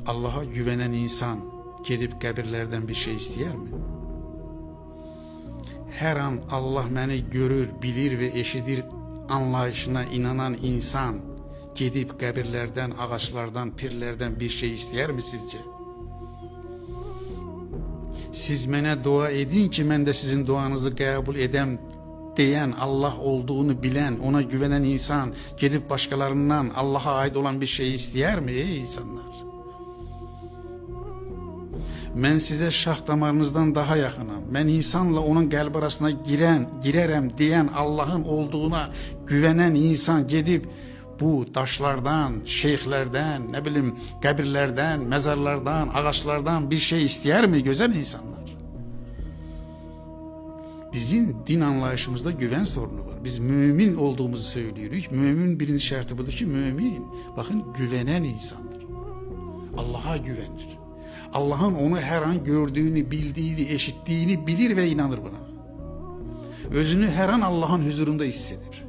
Allah'a güvenen insan gedib qəbirlərdən bir şey istəyər mi? Hər an Allah məni görür, bilir və eşidir anlayışına inanan insan gedib qəbirlərdən, ağaçlardan, pirlərdən bir şey istəyərmi sizcə? Siz mənə dua edin ki, mən də sizin duanızı qəbul edəm deyən, Allah olduğunu bilən, ona güvənən insan gedib başqalarından Allaha aid olan bir şey istəyərmi ey insanlar? Mən sizə şah damarınızdan daha yaxınam. Mən insanla onun qəlbi arasına girərəm deyən, Allahın olduğuna güvənən insan gedib bu daşlardan, şeyxlərdən, nə bilim, qəbirlərdən, məzarlardan, ağaçlardan bir şey istəyərmi gözəl insanlar? Bizim din anlayışımızda güvən sorunu var. Biz mümin olduğumuzu söylüyoruz. Mümin birinci şərti budur ki, mümin, baxın, güvənən insandır. Allah'a güvənir. Allah'ın onu hər an gördüğünü, bildiğini, eşittiğini bilir ve inanır buna. Özünü hər an Allah'ın huzurunda hiss edir.